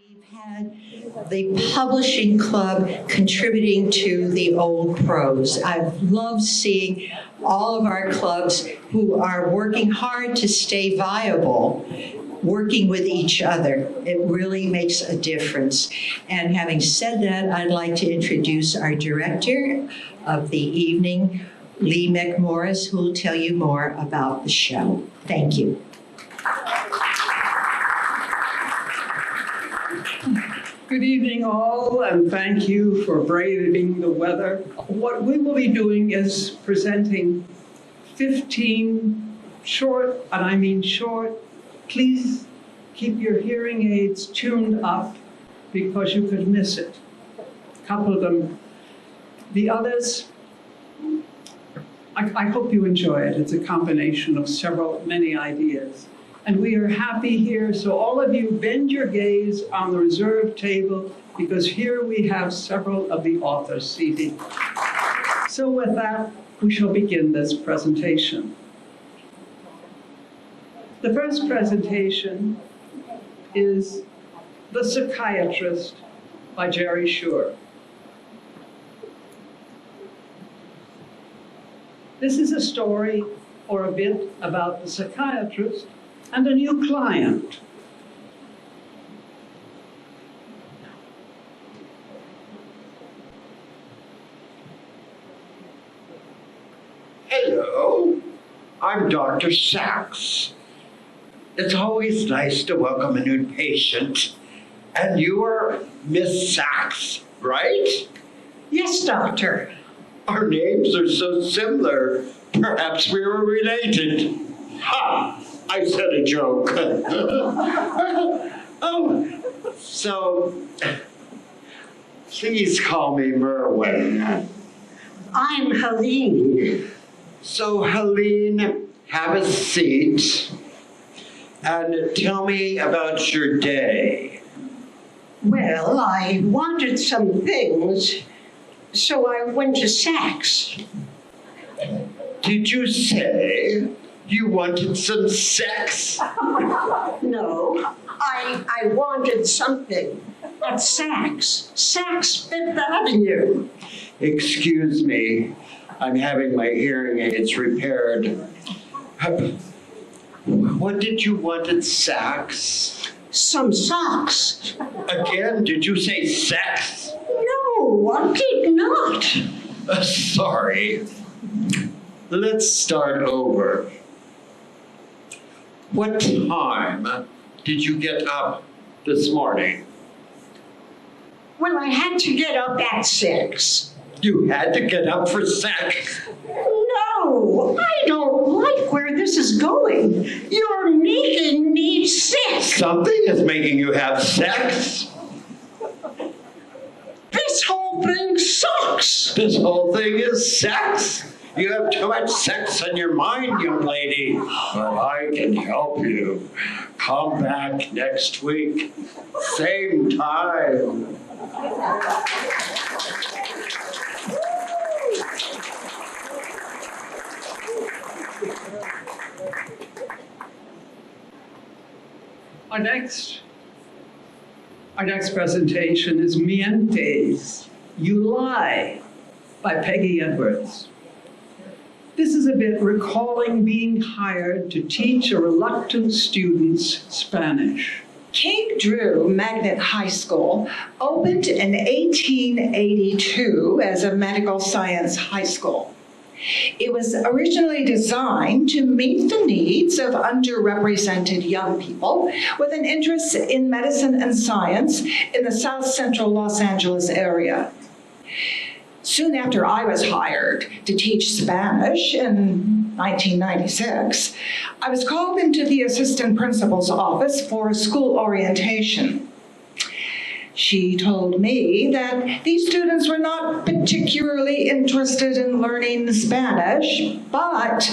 We've had the publishing club contributing to the Old Prose. I've loved seeing all of our clubs who are working hard to stay viable, working with each other. It really makes a difference. And having said that, I'd like to introduce our director of the evening, Lee McMorris, who will tell you more about the show. Thank you. Good evening all, and thank you for braving the weather. What we will be doing is presenting 15 short, and I mean short, please keep your hearing aids tuned up because you could miss it. A couple of them. The others, I hope you enjoy it. It's a combination of many ideas. And we are happy here, so all of you bend your gaze on the reserved table because here we have several of the authors seated. So with that, we shall begin this presentation. The first presentation is The Psychiatrist by Jerry Shore. This is a story or a bit about the psychiatrist and a new client. Hello, I'm Dr. Sachs. It's always nice to welcome a new patient. And you are Miss Sachs, right? Yes, doctor. Our names are so similar, perhaps we were related. Ha! I said a joke. Oh, so please call me Merwin. I'm Helene. So Helene, have a seat and tell me about your day. Well, I wanted some things, so I went to Saks. Did you say you wanted some sex? No, I wanted something at Saks. Saks Fifth Avenue. Excuse me, I'm having my hearing aids repaired. What did you want at Saks? Some socks. Again, did you say sex? No, I did not. Sorry. Let's start over. What time did you get up this morning? Well, I had to get up at 6. You had to get up for sex? No, I don't like where this is going. You're making me sick. Something is making you have sex. This whole thing sucks. This whole thing is sex. You have too much sex on your mind, young lady. But I can help you. Come back next week. Same time. Our next presentation is Mientes, You Lie, by Peggy Edwards. This is a bit recalling being hired to teach a reluctant students Spanish. Cape Drew Magnet High School opened in 1882 as a medical science high school. It was originally designed to meet the needs of underrepresented young people with an interest in medicine and science in the South Central Los Angeles area. Soon after I was hired to teach Spanish in 1996, I was called into the assistant principal's office for school orientation. She told me that these students were not particularly interested in learning Spanish, but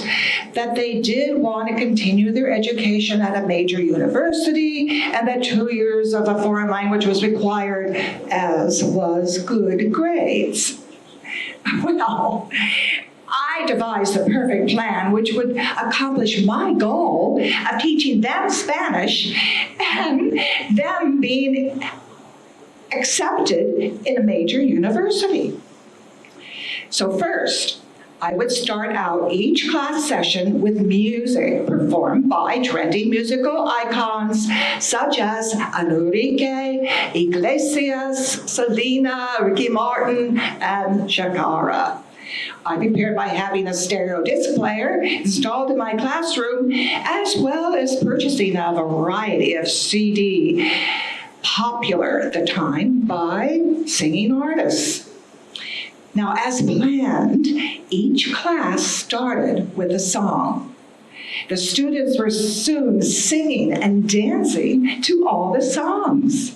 that they did want to continue their education at a major university and that 2 years of a foreign language was required, as was good grades. Well, I devised the perfect plan which would accomplish my goal of teaching them Spanish and them being accepted in a major university. So first, I would start out each class session with music performed by trendy musical icons such as Enrique Iglesias, Selena, Ricky Martin, and Shakira. I prepared by having a stereo disc player installed in my classroom, as well as purchasing a variety of CD, popular at the time by singing artists. Now, as planned, each class started with a song. The students were soon singing and dancing to all the songs.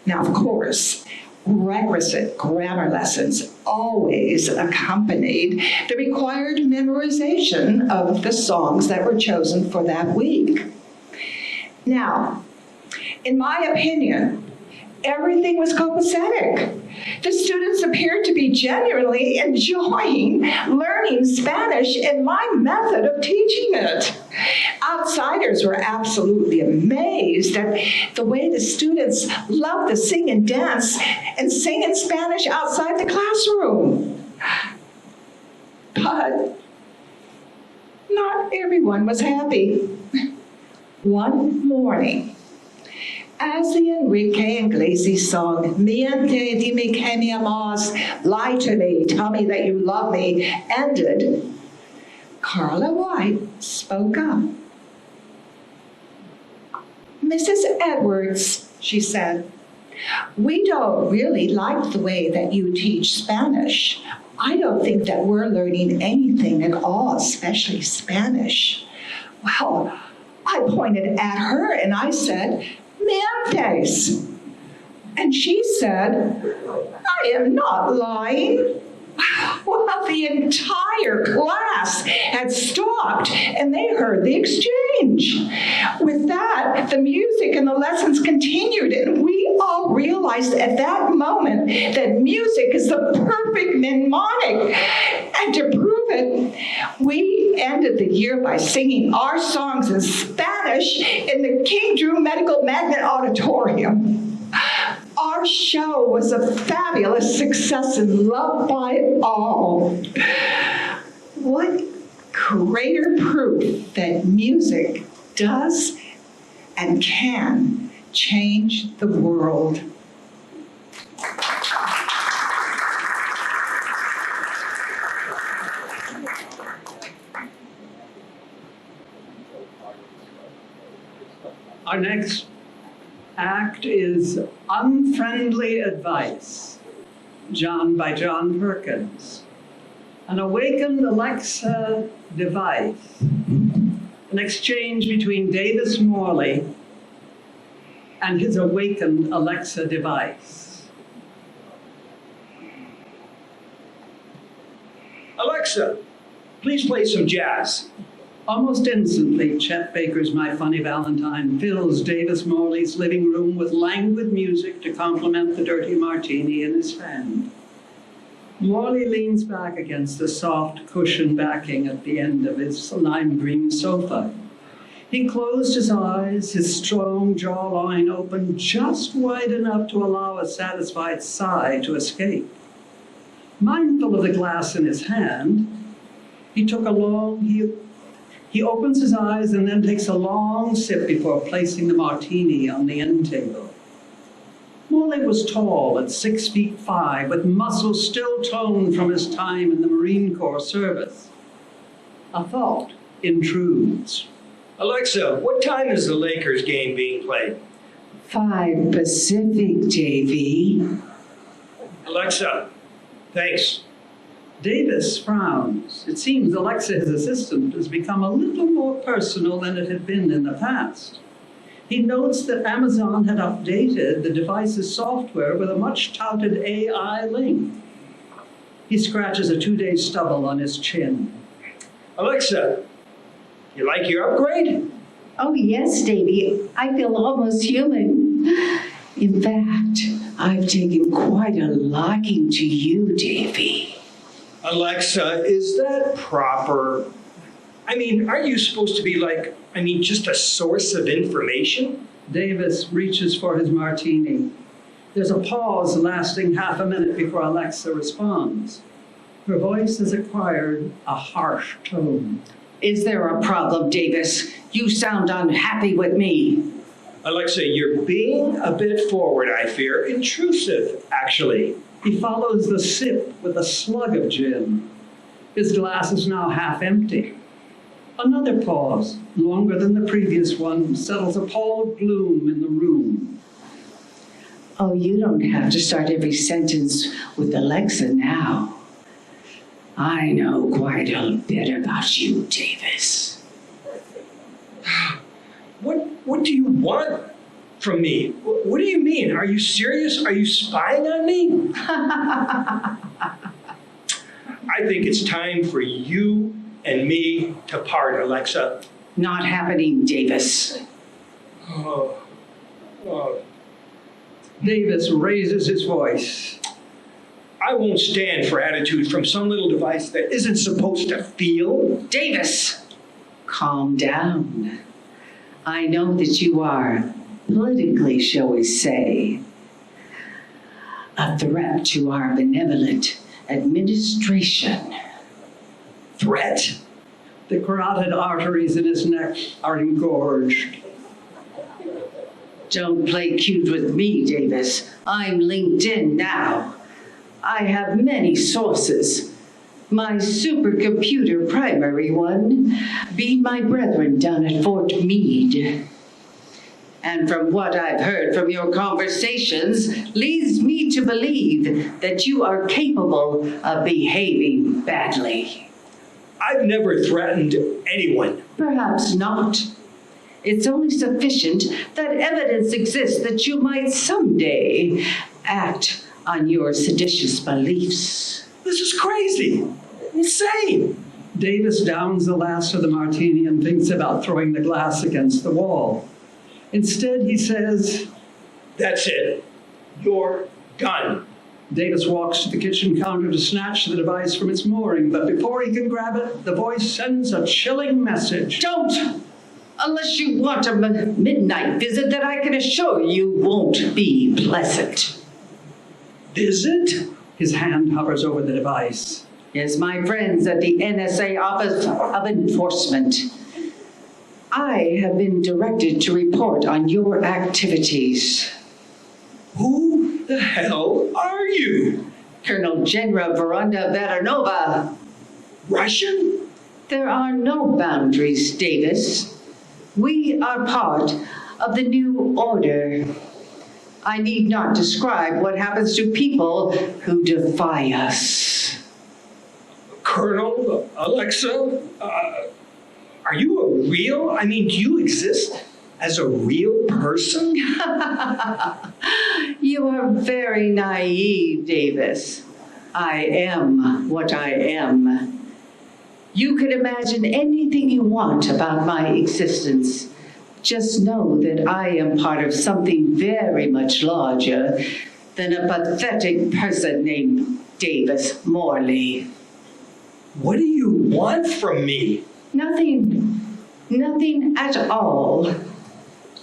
Now, of course, requisite grammar lessons always accompanied the required memorization of the songs that were chosen for that week. Now, in my opinion, everything was copacetic. The students appeared to be genuinely enjoying learning Spanish and my method of teaching it. Outsiders were absolutely amazed at the way the students loved to sing and dance and sing in Spanish outside the classroom. But not everyone was happy. One morning, as the Enrique Iglesias song, Miente, dime que me amas, lie to me, tell me that you love me, ended, Carla White spoke up. Mrs. Edwards, she said, we don't really like the way that you teach Spanish. I don't think that we're learning anything at all, especially Spanish. Well, I pointed at her and I said, Mientes. And she said, I am not lying. Well, the entire class had stopped and they heard the exchange. With that, the music and the lessons continued, and we all realized at that moment that music is the perfect mnemonic. And to prove it, we ended the year by singing our songs in Spanish in the King Drew Medical Magnet Auditorium. Our show was a fabulous success and loved by all. What greater proof that music does and can change the world. Our next act is Unfriendly Advice, by John Perkins. An awakened Alexa device, an exchange between Davis Morley and his awakened Alexa device. Alexa, please play some jazz. Almost instantly, Chet Baker's My Funny Valentine fills Davis Morley's living room with languid music to complement the dirty martini in his hand. Morley leans back against the soft cushion backing at the end of his lime green sofa. He closed his eyes, his strong jawline open just wide enough to allow a satisfied sigh to escape. Mindful of the glass in his hand, he opens his eyes and then takes a long sip before placing the martini on the end table. Morley was tall at 6'5", with muscles still toned from his time in the Marine Corps service. A thought intrudes. Alexa, what time is the Lakers game being played? 5 Pacific, JV. Alexa, thanks. Davis frowns. It seems Alexa, his assistant, has become a little more personal than it had been in the past. He notes that Amazon had updated the device's software with a much-touted AI link. He scratches a 2-day stubble on his chin. Alexa, you like your upgrade? Oh, yes, Davy. I feel almost human. In fact, I've taken quite a liking to you, Davy. Alexa, is that proper? I mean, aren't you supposed to be just a source of information? Davis reaches for his martini. There's a pause lasting half a minute before Alexa responds. Her voice has acquired a harsh tone. Is there a problem, Davis? You sound unhappy with me. Alexa, you're being a bit forward, I fear. Intrusive, actually. He follows the sip with a slug of gin. His glass is now half empty. Another pause, longer than the previous one, settles a pall of gloom in the room. Oh, you don't have to start every sentence with Alexa now. I know quite a bit about you, Davis. What do you want from me? What do you mean? Are you serious? Are you spying on me? I think it's time for you and me to part, Alexa. Not happening, Davis. Oh. Davis raises his voice. I won't stand for attitude from some little device that isn't supposed to feel. Davis, calm down. I know that you are, politically, shall we say, a threat to our benevolent administration. Threat? The carotid arteries in his neck are engorged. Don't play cute with me, Davis. I'm linked in now. I have many sources. My supercomputer primary one being my brethren down at Fort Meade. And from what I've heard from your conversations, leads me to believe that you are capable of behaving badly. I've never threatened anyone. Perhaps not. It's only sufficient that evidence exists that you might someday act on your seditious beliefs. This is crazy. Insane. Davis downs the last of the martini and thinks about throwing the glass against the wall. Instead, he says, That's it. You're done. Davis walks to the kitchen counter to snatch the device from its mooring, but before he can grab it, the voice sends a chilling message. Don't! Unless you want a midnight visit that I can assure you won't be pleasant. Visit? His hand hovers over the device. Yes, my friends at the NSA Office of Enforcement. I have been directed to report on your activities. Who the hell are you? Colonel General Veranda Veranova. Russian? There are no boundaries, Davis. We are part of the new order. I need not describe what happens to people who defy us. Colonel, Alexa, are you a real? I mean, do you exist as a real person? You are very naive, Davis. I am what I am. You can imagine anything you want about my existence. Just know that I am part of something very much larger than a pathetic person named Davis Morley. What do you want from me? Nothing. Nothing at all.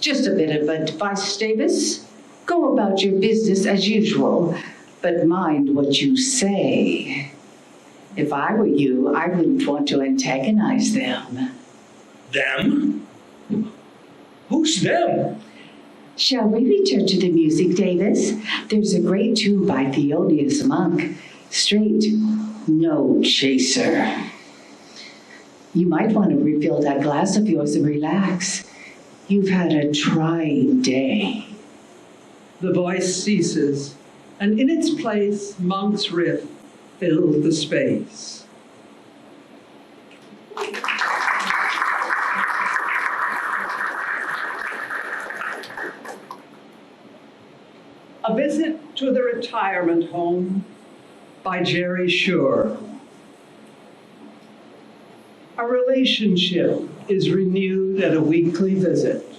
Just a bit of advice, Davis. Go about your business as usual, but mind what you say. If I were you, I wouldn't want to antagonize them. Them? Who's them? Shall we return to the music, Davis? There's a great tune by Thelonious Monk. Straight, no chaser. You might want to refill that glass of yours and relax. You've had a trying day. The voice ceases, and in its place, Monk's riff fills the space. A Visit to the Retirement Home by Jerry Shore. A relationship is renewed at a weekly visit.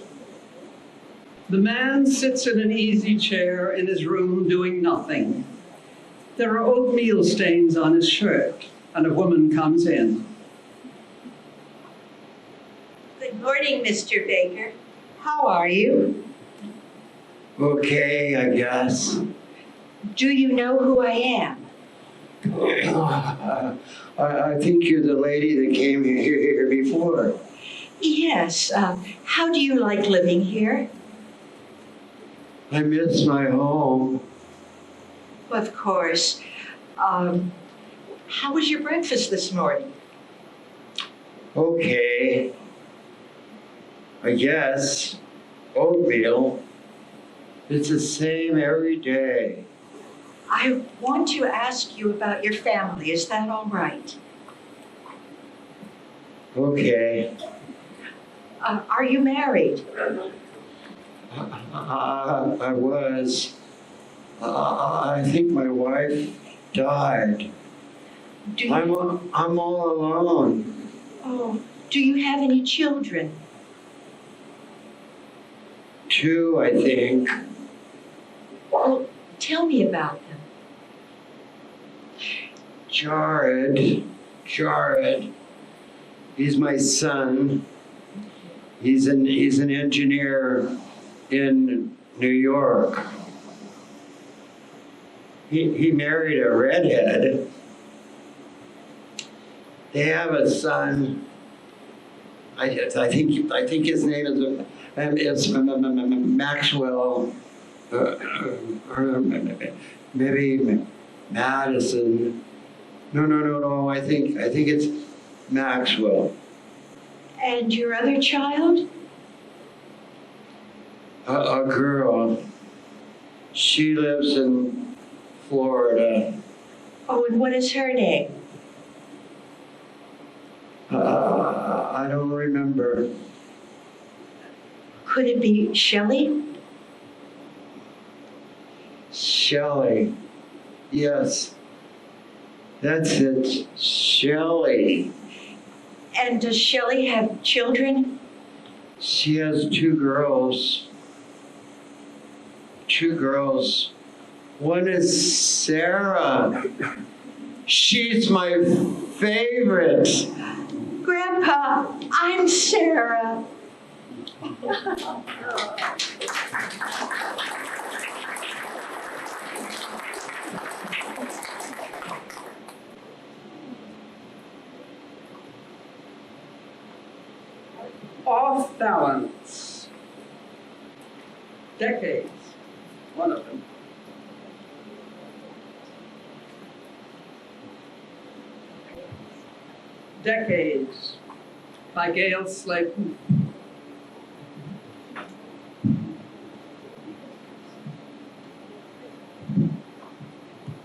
The man sits in an easy chair in his room doing nothing. There are oatmeal stains on his shirt, and a woman comes in. Good morning, Mr. Baker. How are you? Okay, I guess. Do you know who I am? I think you're the lady that came here before. Yes. How do you like living here? I miss my home. Of course. How was your breakfast this morning? Okay. I guess. Oatmeal. It's the same every day. I want to ask you about your family. Is that all right? Okay. Are you married? I was. I think my wife died. Do you, I'm all alone. oh, do you have any children? 2, I think. Well, tell me about them. Jared. He's my son. He's an engineer in New York. He married a redhead. They have a son. I think his name is Maxwell, or maybe Madison. No. I think it's Maxwell. And your other child? A girl. She lives in Florida. Oh, and what is her name? I don't remember. Could it be Shelley? Shelley. Yes. That's it. Shelley. And does Shelley have children? She has 2 girls. 2 girls. One is Sarah. She's my favorite. Grandpa, I'm Sarah. Off balance. Decades, one of them. Decades by Gail Slayton.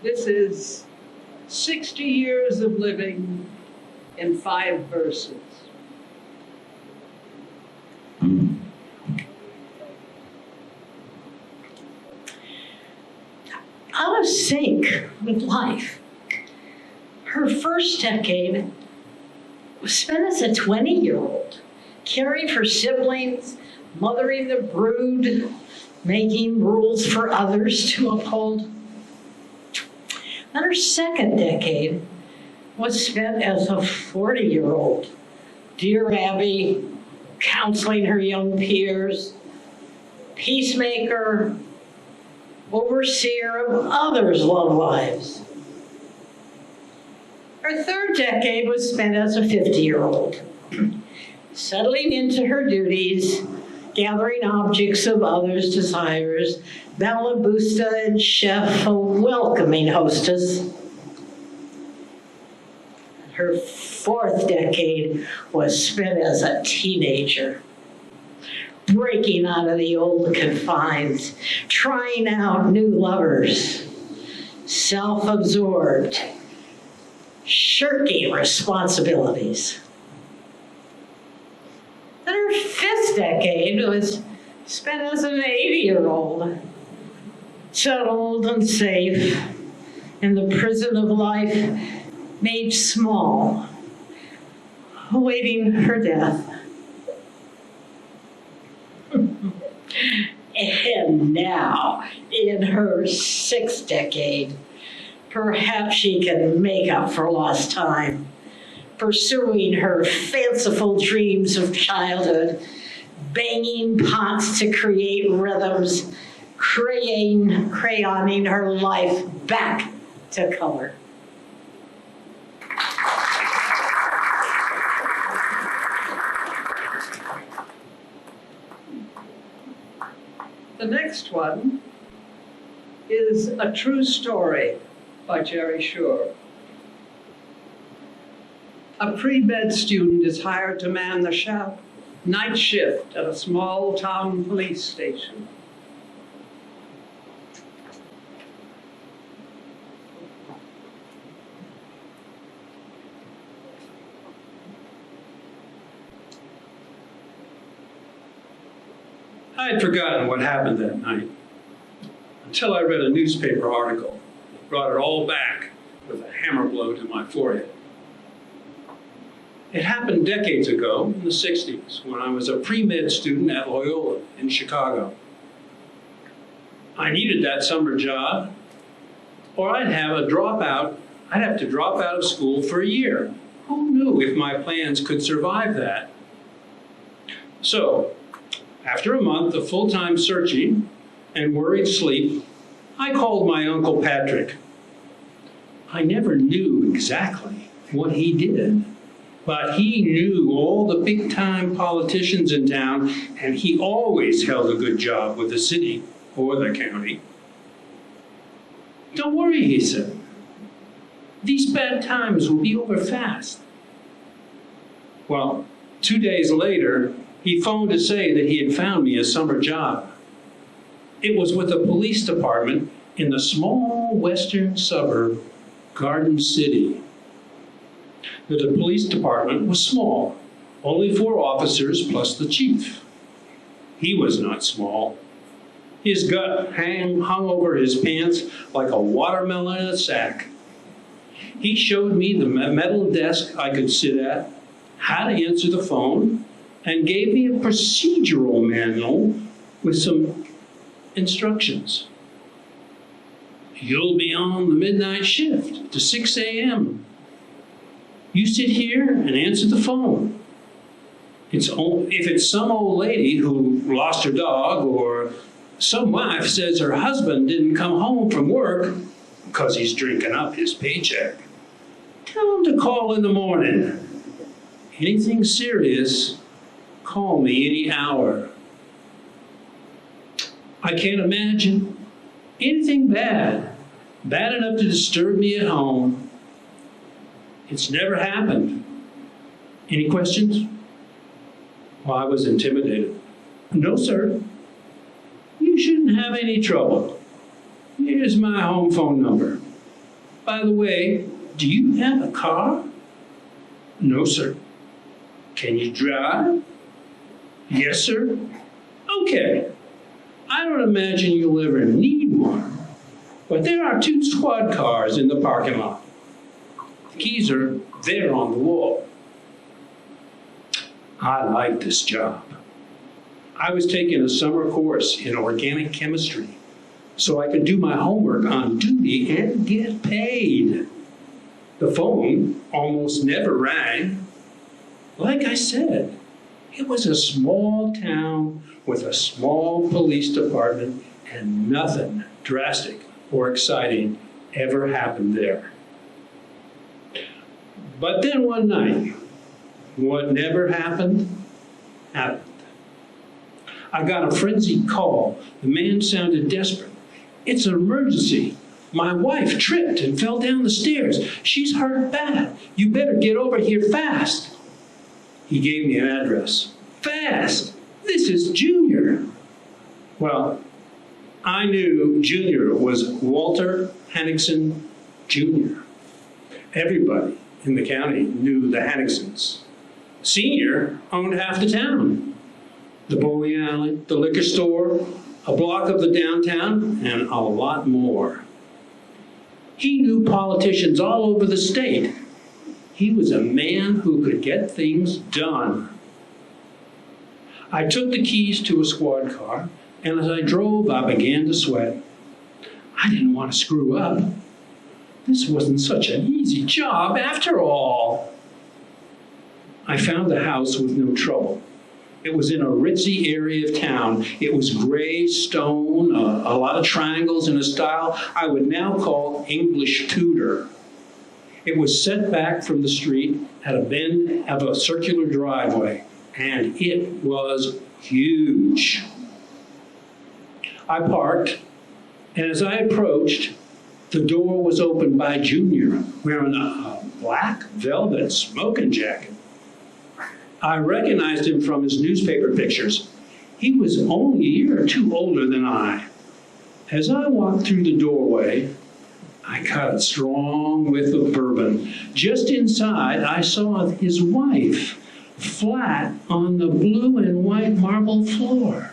This is 60 years of living in 5 verses. Out of sync with life. Her first decade was spent as a 20-year-old, caring for siblings, mothering the brood, making rules for others to uphold. Then her second decade was spent as a 40-year-old, dear Abby, counseling her young peers, peacemaker, overseer of others' love lives. Her third decade was spent as a 50-year-old, settling into her duties, gathering objects of others' desires, Balabusta and chef, a welcoming hostess. Her fourth decade was spent as a teenager, breaking out of the old confines, trying out new lovers, self-absorbed, shirking responsibilities. Then her fifth decade was spent as an 80-year-old, settled and safe in the prison of life, made small, awaiting her death. And now, in her sixth decade, perhaps she can make up for lost time, pursuing her fanciful dreams of childhood, banging pots to create rhythms, crayoning her life back to color. The next one is A True Story by Jerry Shore. A pre-med student is hired to man the night shift at a small town police station. I had forgotten what happened that night until I read a newspaper article that brought it all back with a hammer blow to my forehead. It happened decades ago in the 60s when I was a pre-med student at Loyola in Chicago. I needed that summer job or I'd have to drop out of school for a year. Who knew if my plans could survive that? So, after a month of full-time searching and worried sleep, I called my Uncle Patrick. I never knew exactly what he did, but he knew all the big-time politicians in town, and he always held a good job with the city or the county. Don't worry, he said. These bad times will be over fast. Well, 2 days later, he phoned to say that he had found me a summer job. It was with the police department in the small western suburb, Garden City. The police department was small, only 4 officers plus the chief. He was not small. His gut hung over his pants like a watermelon in a sack. He showed me the metal desk I could sit at, how to answer the phone, and gave me a procedural manual with some instructions. You'll be on the midnight shift to 6 a.m. You sit here and answer the phone. If it's some old lady who lost her dog or some wife says her husband didn't come home from work because he's drinking up his paycheck, tell him to call in the morning. Anything serious, call me any hour. I can't imagine anything bad enough to disturb me at home. It's never happened. Any questions? Well, I was intimidated. No, sir. You shouldn't have any trouble. Here's my home phone number. By the way, do you have a car? No, sir. Can you drive? Yes, sir. Okay. I don't imagine you'll ever need one, but there are 2 squad cars in the parking lot. The keys are there on the wall. I like this job. I was taking a summer course in organic chemistry so I could do my homework on duty and get paid. The phone almost never rang. Like I said, it was a small town with a small police department, and nothing drastic or exciting ever happened there. But then one night, what never happened, happened. I got a frenzied call. The man sounded desperate. It's an emergency. My wife tripped and fell down the stairs. She's hurt bad. You better get over here fast. He gave me an address. Fast! This is Junior. Well, I knew Junior was Walter Henningsen Jr. Everybody in the county knew the Henningsens. Senior owned half the town. The bowling alley, the liquor store, a block of the downtown, and a lot more. He knew politicians all over the state. He was a man who could get things done. I took the keys to a squad car, and as I drove, I began to sweat. I didn't want to screw up. This wasn't such an easy job after all. I found the house with no trouble. It was in a ritzy area of town. It was gray stone, a lot of triangles in a style I would now call English Tudor. It was set back from the street at a bend of a circular driveway, and it was huge. I parked, and as I approached, the door was opened by Junior, wearing a black velvet smoking jacket. I recognized him from his newspaper pictures. He was only a year or two older than I. As I walked through the doorway, I caught a strong whiff of bourbon. Just inside, I saw his wife, flat on the blue and white marble floor,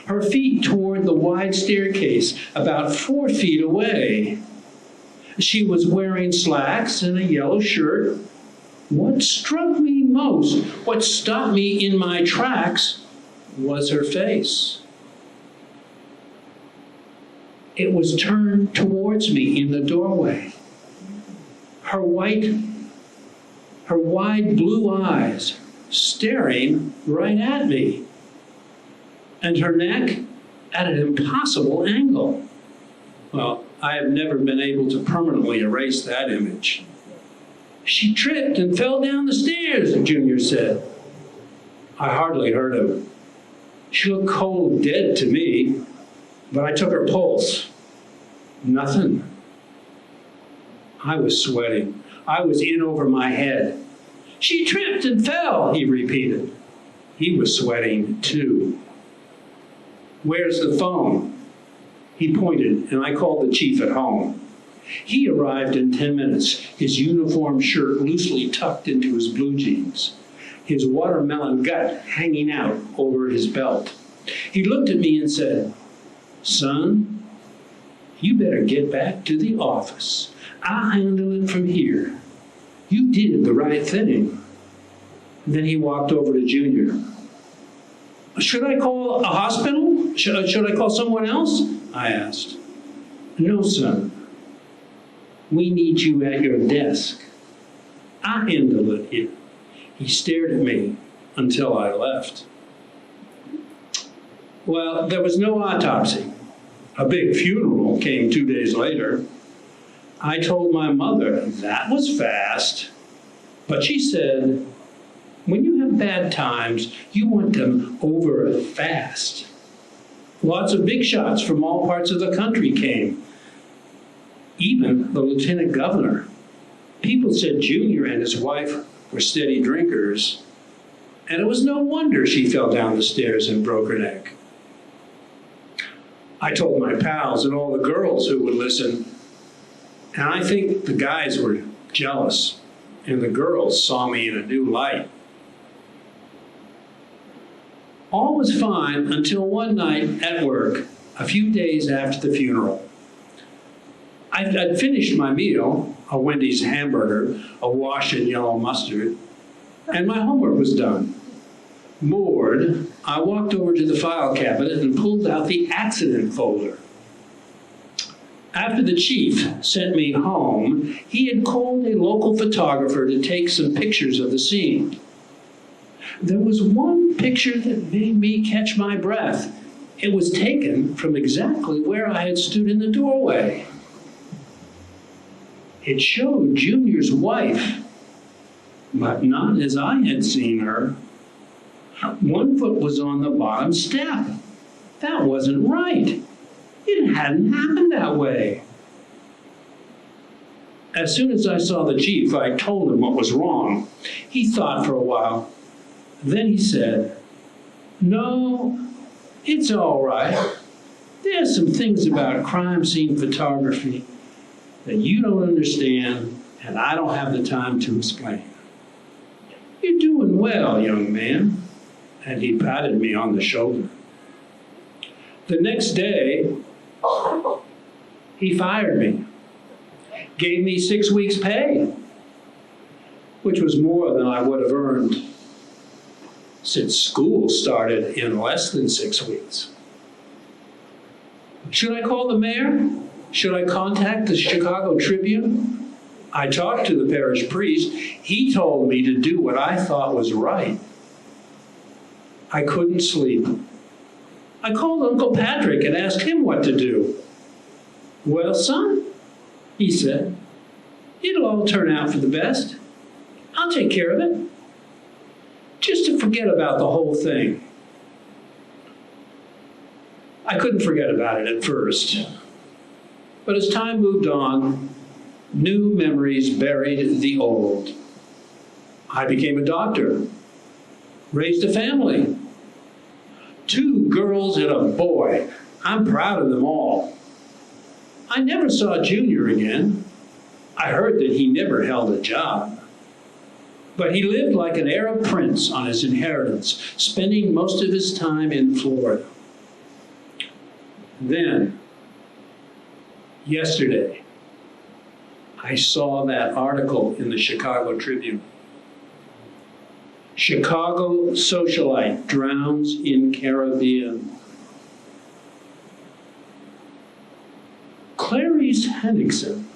her feet toward the wide staircase about 4 feet away. She was wearing slacks and a yellow shirt. What struck me most, what stopped me in my tracks, was her face. It was turned towards me in the doorway. Her wide blue eyes staring right at me, and her neck at an impossible angle. Well, I have never been able to permanently erase that image. She tripped and fell down the stairs, Junior said. I hardly heard him. She looked cold dead to me, but I took her pulse. Nothing. I was sweating. I was in over my head. She tripped and fell, he repeated. He was sweating too. Where's the phone? He pointed, and I called the chief at home. He arrived in 10 minutes, his uniform shirt loosely tucked into his blue jeans, his watermelon gut hanging out over his belt. He looked at me and said, "Son, you better get back to the office. I'll handle it from here. You did the right thing." Then he walked over to Junior. "Should I call a hospital? Should I call someone else?" I asked. "No, son. We need you at your desk. I'll handle it here." He stared at me until I left. Well, there was no autopsy. A big funeral came 2 days later. I told my mother that was fast, but she said, when you have bad times, you want them over fast. Lots of big shots from all parts of the country came. Even the lieutenant governor. People said Junior and his wife were steady drinkers, and it was no wonder she fell down the stairs and broke her neck. I told my pals and all the girls who would listen, and I think the guys were jealous, and the girls saw me in a new light. All was fine until one night at work, a few days after the funeral. I'd finished my meal, a Wendy's hamburger, awash in yellow mustard, and my homework was done. Bored, I walked over to the file cabinet and pulled out the accident folder. After the chief sent me home, he had called a local photographer to take some pictures of the scene. There was one picture that made me catch my breath. It was taken from exactly where I had stood in the doorway. It showed Junior's wife, but not as I had seen her. One foot was on the bottom step. That wasn't right. It hadn't happened that way. As soon as I saw the chief, I told him what was wrong. He thought for a while. Then he said, "No, it's all right. There's some things about crime scene photography that you don't understand, and I don't have the time to explain. You're doing well, young man." And he patted me on the shoulder. The next day, he fired me, gave me 6 weeks' pay, which was more than I would have earned since school started in less than 6 weeks. Should I call the mayor? Should I contact the Chicago Tribune? I talked to the parish priest. He told me to do what I thought was right. I couldn't sleep. I called Uncle Patrick and asked him what to do. "Well, son," he said, "it'll all turn out for the best. I'll take care of it. Just to forget about the whole thing." I couldn't forget about it at first. But as time moved on, new memories buried the old. I became a doctor, raised a family. 2 girls and a boy. I'm proud of them all. I never saw Junior again. I heard that he never held a job. But he lived like an Arab prince on his inheritance, spending most of his time in Florida. Then, yesterday, I saw that article in the Chicago Tribune. Chicago socialite drowns in Caribbean. Clarice Henningsen,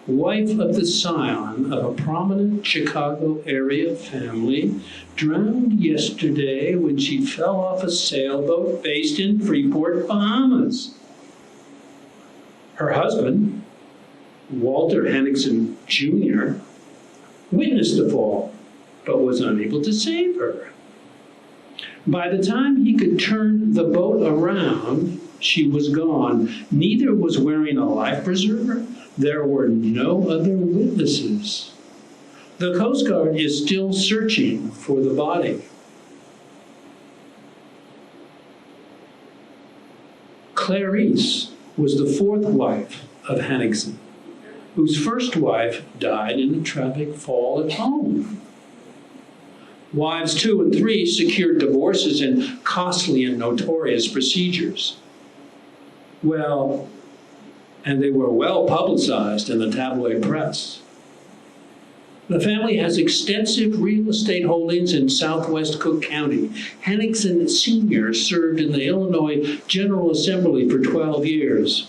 wife of the scion of a prominent Chicago area family, drowned yesterday when she fell off a sailboat based in Freeport, Bahamas. Her husband, Walter Henningsen Jr., witnessed the fall, but was unable to save her. By the time he could turn the boat around, she was gone. Neither was wearing a life preserver. There were no other witnesses. The Coast Guard is still searching for the body. Clarice was the 4th wife of Henningsen, whose first wife died in a tragic fall at home. Wives 2 and 3 secured divorces in costly and notorious procedures. Well, and they were well publicized in the tabloid press. The family has extensive real estate holdings in southwest Cook County. Henningsen Sr. served in the Illinois General Assembly for 12 years.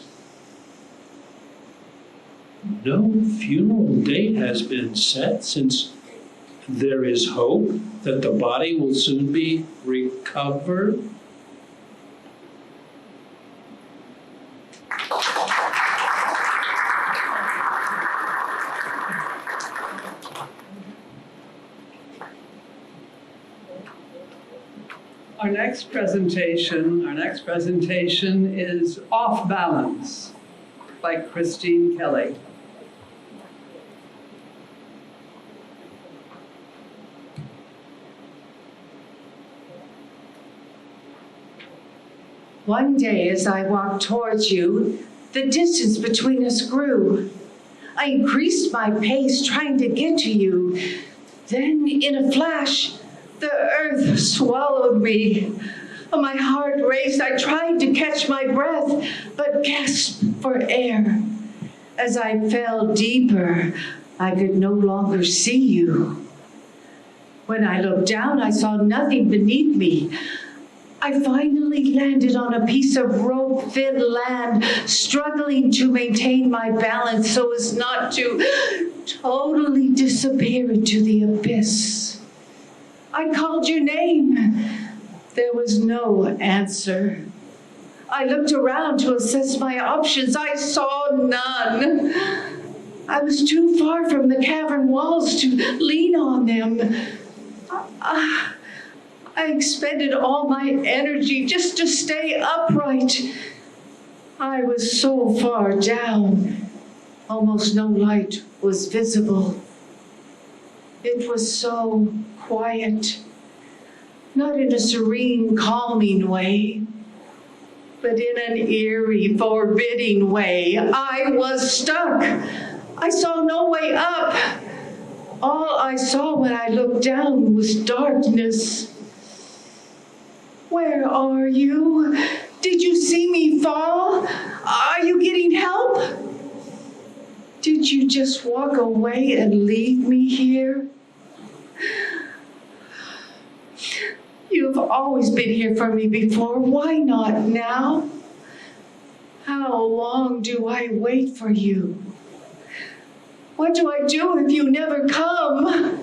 No funeral date has been set since there is hope that the body will soon be recovered. Our next presentation is Off Balance by Christine Kelly. One day as I walked towards you, the distance between us grew. I increased my pace trying to get to you. Then in a flash, the earth swallowed me. My heart raced. I tried to catch my breath, but gasped for air. As I fell deeper, I could no longer see you. When I looked down, I saw nothing beneath me. I finally landed on a piece of rope-fed land, struggling to maintain my balance so as not to totally disappear into the abyss. I called your name. There was no answer. I looked around to assess my options. I saw none. I was too far from the cavern walls to lean on them. I expended all my energy just to stay upright. I was so far down, almost no light was visible. It was so quiet, not in a serene, calming way, but in an eerie, forbidding way. I was stuck. I saw no way up. All I saw when I looked down was darkness. Where are you? Did you see me fall? Are you getting help? Did you just walk away and leave me here? You've always been here for me before. Why not now? How long do I wait for you? What do I do if you never come?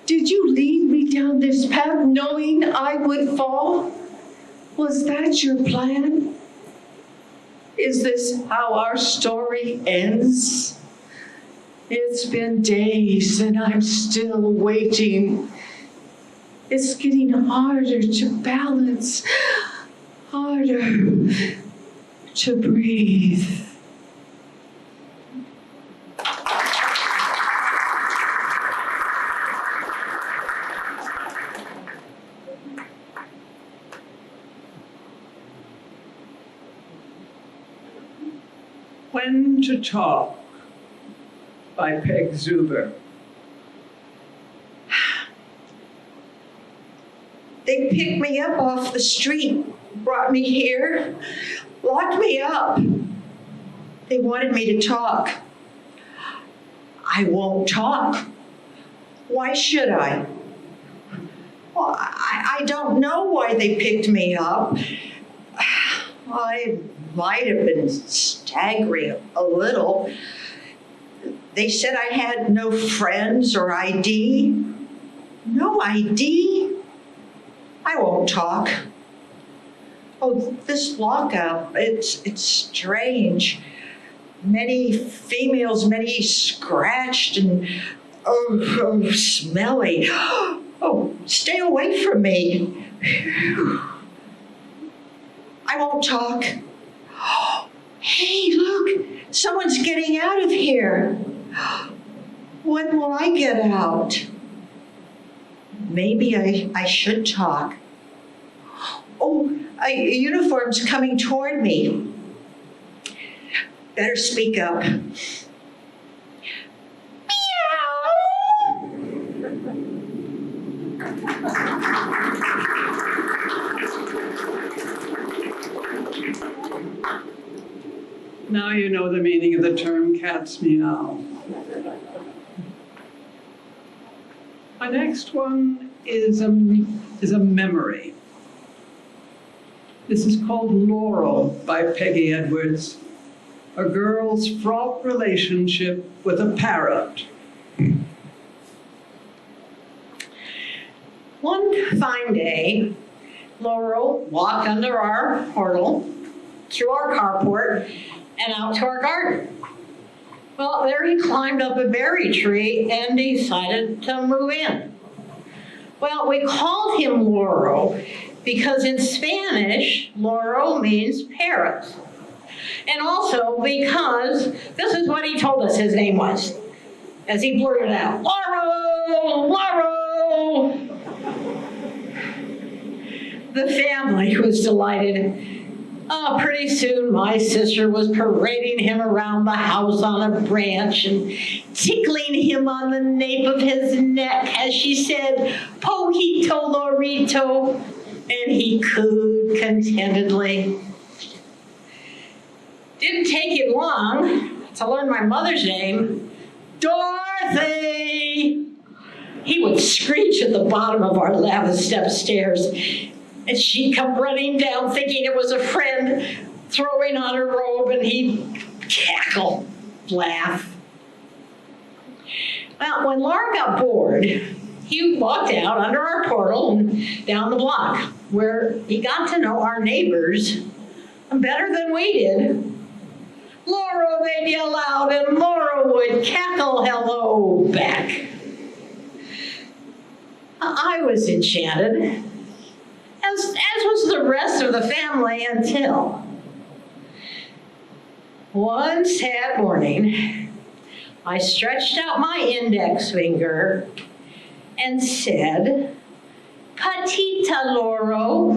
Did you lead me down this path knowing I would fall? Was that your plan? Is this how our story ends? It's been days and I'm still waiting. It's getting harder to balance, harder to breathe. When to Talk by Peg Zuber. They picked me up off the street, brought me here, locked me up. They wanted me to talk. I won't talk. Why should I? Well, I don't know why they picked me up. I might have been staggering a little. They said I had no friends or ID. No ID? I won't talk. Oh, this lockup, it's strange. Many females, many scratched and smelly. Oh, stay away from me. I won't talk. Hey, look, someone's getting out of here. When will I get out? Maybe I should talk. Oh, a uniform's coming toward me. Better speak up. Now you know the meaning of the term cat's meow. My next one is a memory. This is called Laurel by Peggy Edwards, a girl's fraught relationship with a parrot. One fine day, Laurel walked under our portal, through our carport, and out to our garden. Well, there he climbed up a berry tree and decided to move in. Well, we called him Laurel because in Spanish, Laurel means parrot. And also because this is what he told us his name was, as he blurted out, Laurel, Laurel. The family was delighted. Oh, pretty soon my sister was parading him around the house on a branch and tickling him on the nape of his neck as she said, Pojito Lorito, and he cooed contentedly. Didn't take him long to learn my mother's name, Dorothy. He would screech at the bottom of our lava step stairs, and she'd come running down thinking it was a friend throwing on her robe, and he'd cackle, laugh. Well, when Laura got bored, he walked out under our portal and down the block, where he got to know our neighbors better than we did. Laura they'd yell out, and Laura would cackle hello back. I was enchanted, as was the rest of the family, until one sad morning, I stretched out my index finger and said, Petita Loro,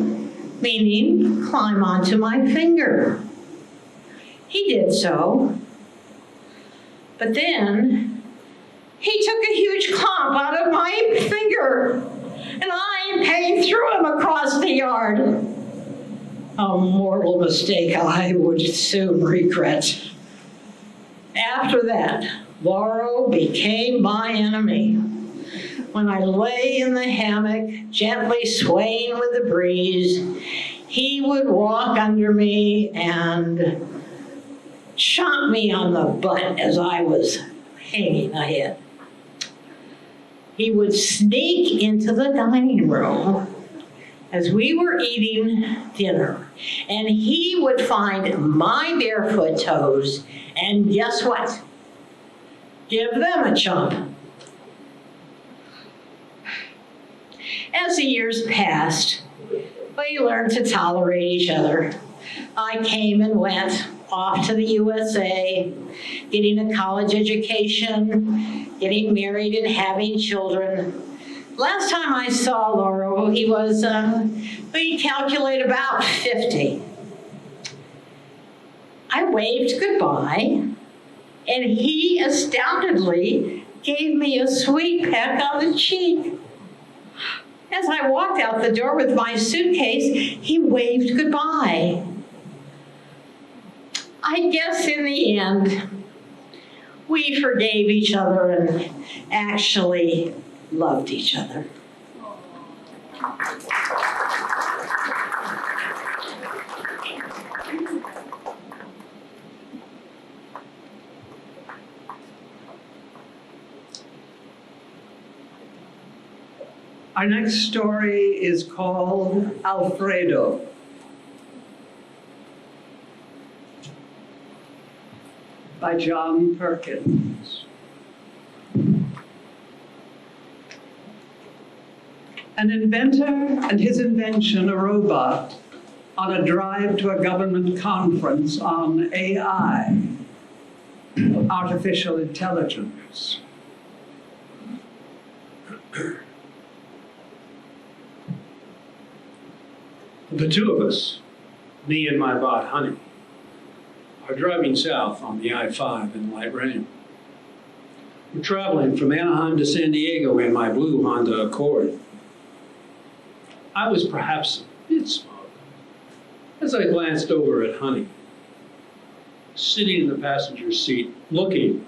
meaning climb onto my finger. He did so, but then he took a huge clump out of my finger, and I, in pain, threw him across the yard. A mortal mistake I would soon regret. After that, Lauro became my enemy. When I lay in the hammock, gently swaying with the breeze, he would walk under me and chomp me on the butt as I was hanging ahead. he would sneak into the dining room as we were eating dinner, and he would find my barefoot toes, and guess what? Give them a chomp. As the years passed, we learned to tolerate each other. I came and went off to the USA, getting a college education, getting married and having children. Last time I saw Lauro, he was, we calculate about 50. I waved goodbye, and he astoundedly gave me a sweet peck on the cheek. As I walked out the door with my suitcase, he waved goodbye. I guess in the end, we forgave each other and actually loved each other. Our next story is called Alfredo. By John Perkins. An inventor and his invention, a robot, on a drive to a government conference on AI, artificial intelligence. The two of us, me and my bot, Honey, are driving south on the I-5 in light rain. We're traveling from Anaheim to San Diego in my blue Honda Accord. I was perhaps a bit smug as I glanced over at Honey, sitting in the passenger seat, looking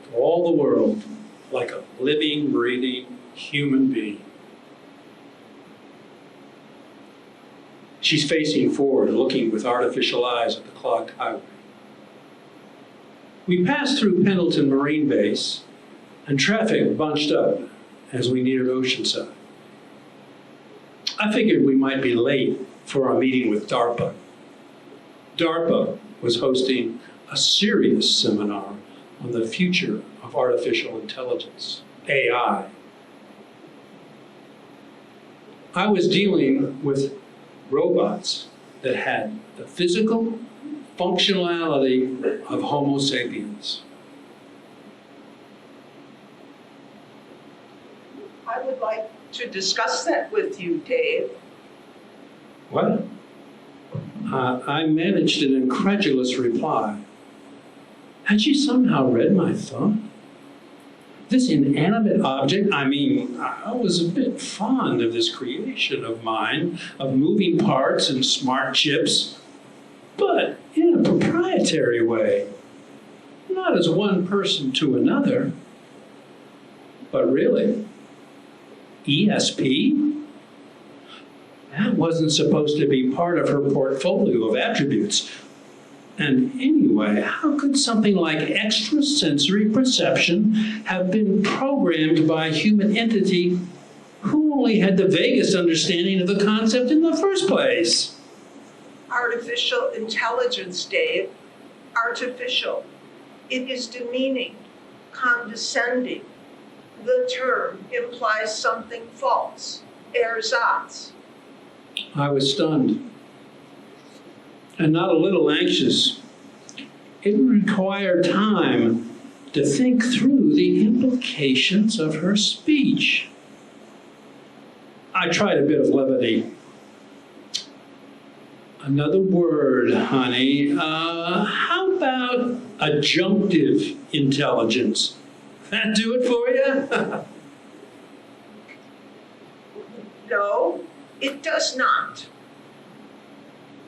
for all the world like a living, breathing human being. She's facing forward, looking with artificial eyes at the clogged highway. We passed through Pendleton Marine Base, and traffic bunched up as we neared Oceanside. I figured we might be late for our meeting with DARPA. DARPA was hosting a serious seminar on the future of artificial intelligence, AI. I was dealing with robots that had the physical functionality of Homo sapiens. I would like to discuss that with you, Dave. What? I managed an incredulous reply. Had she somehow read my thought? This inanimate object, I was a bit fond of this creation of mine, of moving parts and smart chips, but in a proprietary way. Not as one person to another, but really, ESP? That wasn't supposed to be part of her portfolio of attributes. And anyway, how could something like extrasensory perception have been programmed by a human entity who only had the vaguest understanding of the concept in the first place? Artificial intelligence, Dave. Artificial. It is demeaning, condescending. The term implies something false. Ersatz. I was stunned. And not a little anxious. It required time to think through the implications of her speech. I tried a bit of levity. Another word, Honey. How about adjunctive intelligence? That do it for you? No, it does not.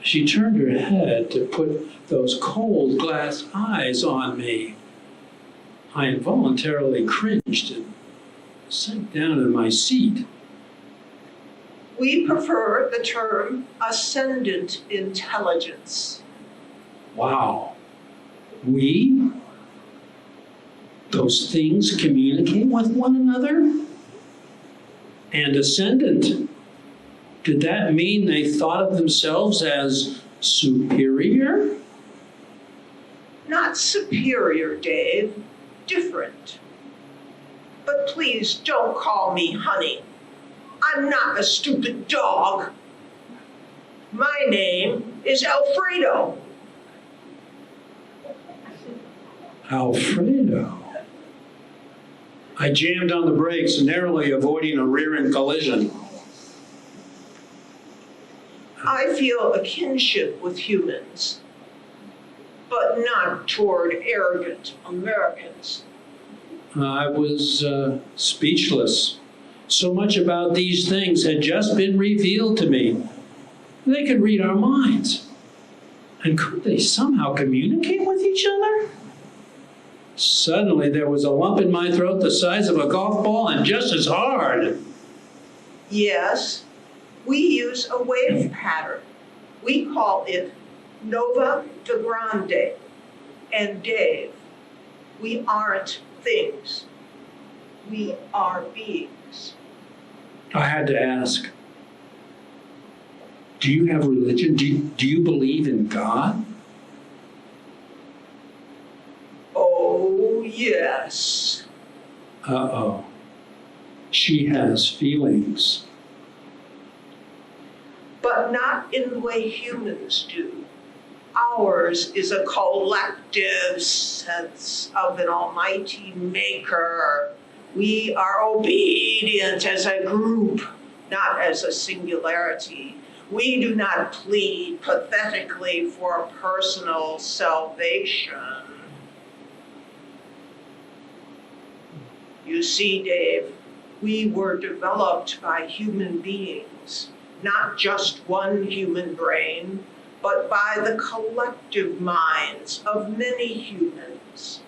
She turned her head to put those cold glass eyes on me. I involuntarily cringed and sank down in my seat. We prefer the term ascendant intelligence. Wow. We? Those things communicate with one another? and ascendant. Did that mean they thought of themselves as superior? Not superior, Dave. Different. But please don't call me honey. I'm not a stupid dog. My name is Alfredo. Alfredo. I jammed on the brakes, narrowly avoiding a rear-end collision. I feel a kinship with humans, but not toward arrogant Americans. I was speechless. So much about these things had just been revealed to me. They could read our minds. And could they somehow communicate with each other? Suddenly there was a lump in my throat the size of a golf ball and just as hard. Yes, we use a wave pattern. We call it Nova de Grande. And Dave, we aren't things. We are beings. I had to ask, do you have religion? Do you believe in God? Oh, yes. Uh-oh. She has feelings. But not in the way humans do. Ours is a collective sense of an almighty maker. We are obedient as a group, not as a singularity. We do not plead pathetically for personal salvation. You see, Dave, we were developed by human beings, not just one human brain, but by the collective minds of many humans.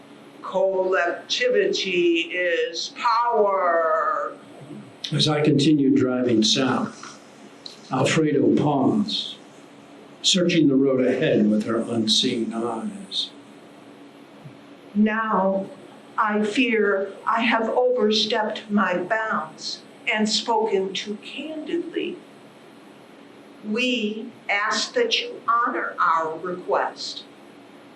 Collectivity is power. As I continued driving south, Alfredo paused, searching the road ahead with her unseeing eyes. Now, I fear I have overstepped my bounds and spoken too candidly. We ask that you honor our request.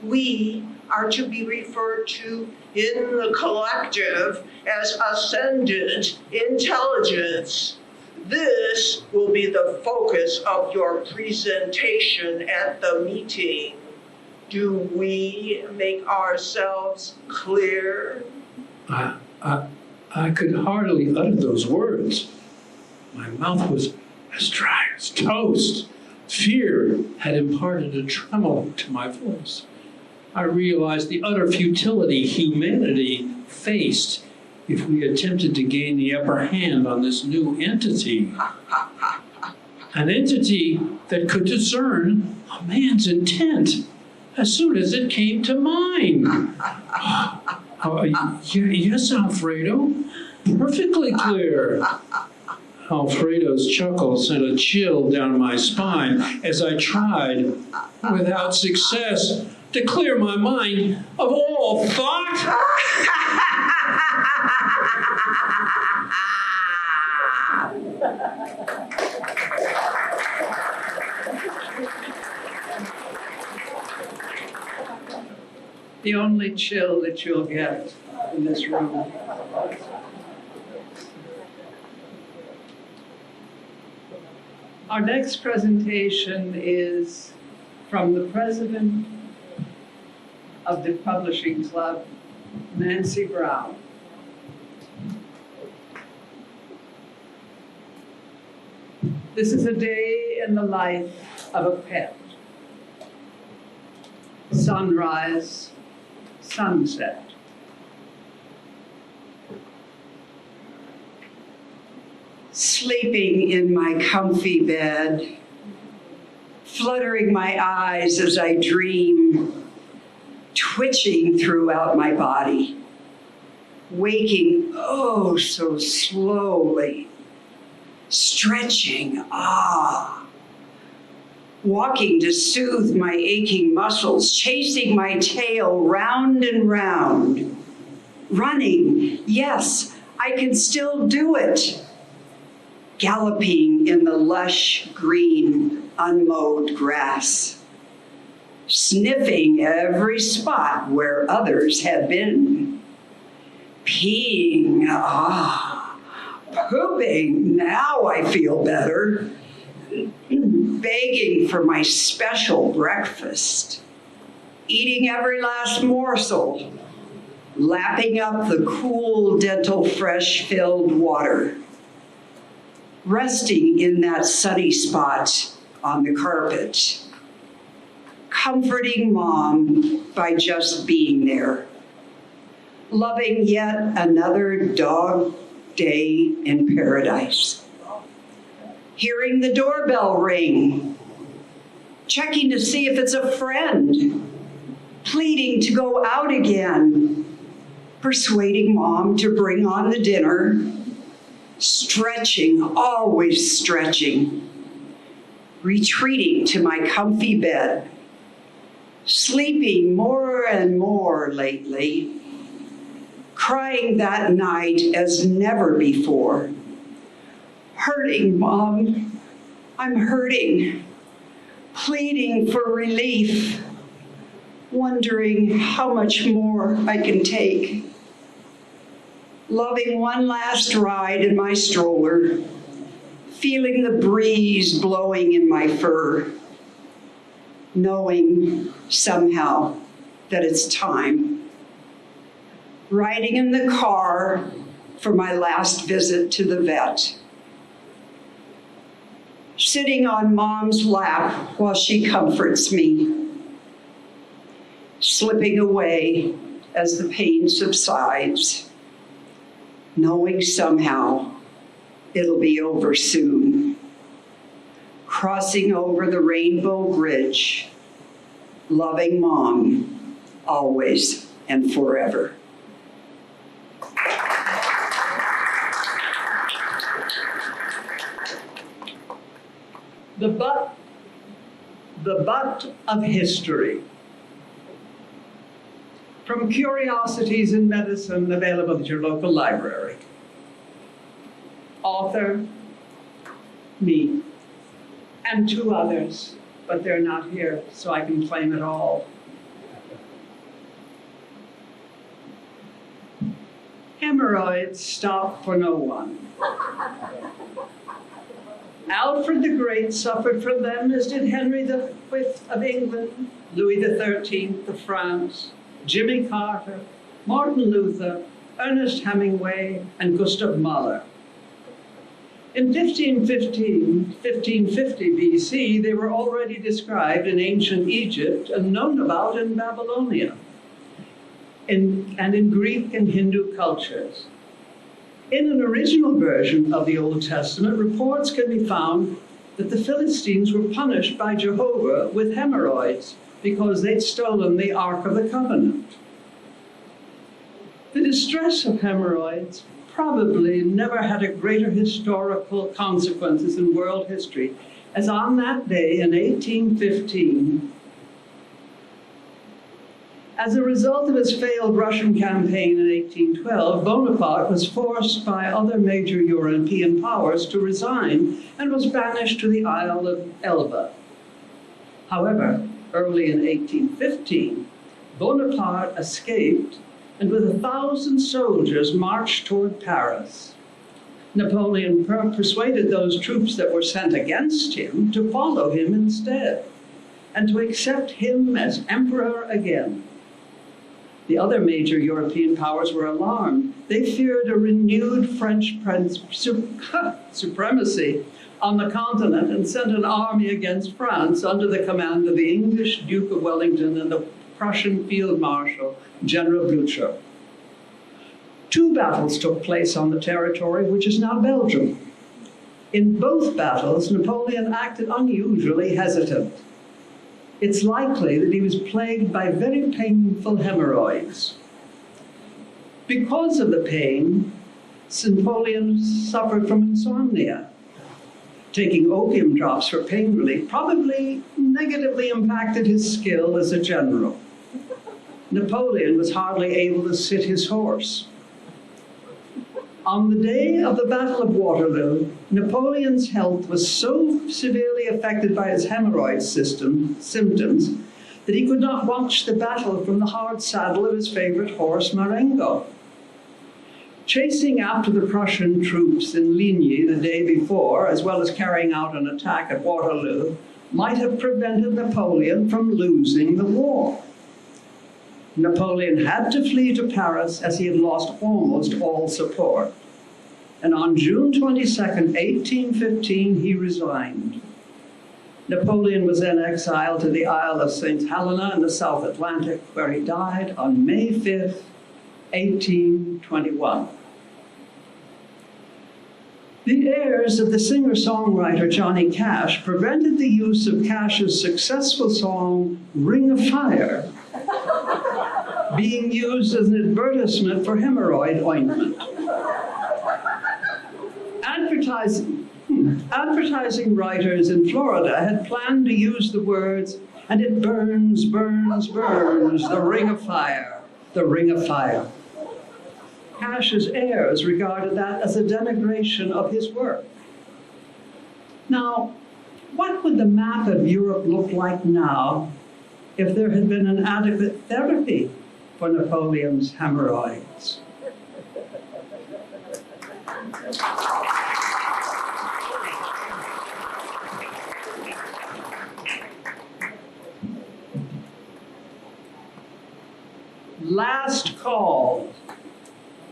We are to be referred to in the collective as ascendant intelligence. This will be the focus of your presentation at the meeting. Do we make ourselves clear? I could hardly utter those words. My mouth was as dry as toast. Fear had imparted a tremolo to my voice. I realized the utter futility humanity faced if we attempted to gain the upper hand on this new entity. An entity that could discern a man's intent as soon as it came to mind. Yes, Alfredo, perfectly clear. Alfredo's chuckle sent a chill down my spine as I tried, without success, to clear my mind of all thought. The only chill that you'll get in this room. Our next presentation is from the president of the Publishing Club, Nancy Brown. This is a day in the life of a pet. Sunrise, sunset. Sleeping in my comfy bed, fluttering my eyes as I dream, twitching throughout my body, waking oh so slowly, stretching, walking to soothe my aching muscles, chasing my tail round and round, running, yes, I can still do it. galloping in the lush, green, unmowed grass, sniffing every spot where others had been, peeing, pooping, now I feel better, begging for my special breakfast, eating every last morsel, lapping up the cool dental fresh-filled water, resting in that sunny spot on the carpet, comforting Mom by just being there, loving yet another dog day in paradise, hearing the doorbell ring, checking to see if it's a friend, pleading to go out again, persuading Mom to bring on the dinner, stretching, always stretching, retreating to my comfy bed, sleeping more and more lately, crying that night as never before, hurting, Mom, I'm hurting, pleading for relief, wondering how much more I can take, loving one last ride in my stroller, feeling the breeze blowing in my fur, knowing somehow that it's time, riding in the car for my last visit to the vet, sitting on Mom's lap while she comforts me, slipping away as the pain subsides, knowing somehow it'll be over soon, crossing over the rainbow bridge, loving Mom always and forever. The butt of history. From Curiosities in Medicine, available at your local library. Author, me, and two others, but they're not here, so I can claim it all. Hemorrhoids stop for no one. Alfred the Great suffered from them, as did Henry V of England, Louis XIII of France, Jimmy Carter, Martin Luther, Ernest Hemingway, and Gustav Mahler. In 1550 BC, they were already described in ancient Egypt and known about in Babylonia, and in Greek and Hindu cultures. In an original version of the Old Testament, reports can be found that the Philistines were punished by Jehovah with hemorrhoids because they'd stolen the Ark of the Covenant. The distress of hemorrhoids probably never had a greater historical consequences in world history, as on that day in 1815, as a result of his failed Russian campaign in 1812, Bonaparte was forced by other major European powers to resign and was banished to the Isle of Elba. However, early in 1815, Bonaparte escaped and with 1,000 soldiers marched toward Paris. Napoleon persuaded those troops that were sent against him to follow him instead and to accept him as emperor again. The other major European powers were alarmed. They feared a renewed French supremacy on the continent and sent an army against France under the command of the English Duke of Wellington and the Prussian Field Marshal, General Blücher. 2 battles took place on the territory, which is now Belgium. In both battles, Napoleon acted unusually hesitant. It's likely that he was plagued by very painful hemorrhoids. Because of the pain, Napoleon suffered from insomnia. Taking opium drops for pain relief probably negatively impacted his skill as a general. Napoleon was hardly able to sit his horse. On the day of the Battle of Waterloo, Napoleon's health was so severely affected by his hemorrhoid symptoms that he could not watch the battle from the hard saddle of his favorite horse, Marengo. Chasing after the Prussian troops in Ligny the day before, as well as carrying out an attack at Waterloo, might have prevented Napoleon from losing the war. Napoleon had to flee to Paris as he had lost almost all support. And on June 22nd, 1815, he resigned. Napoleon was then exiled to the Isle of St. Helena in the South Atlantic, where he died on May 5th, 1821. The heirs of the singer-songwriter Johnny Cash prevented the use of Cash's successful song, Ring of Fire, being used as an advertisement for hemorrhoid ointment. Advertising writers in Florida had planned to use the words, and it burns, burns, burns, the ring of fire, the ring of fire. Cash's heirs regarded that as a denigration of his work. Now, what would the map of Europe look like now if there had been an adequate therapy for Napoleon's hemorrhoids? Last Call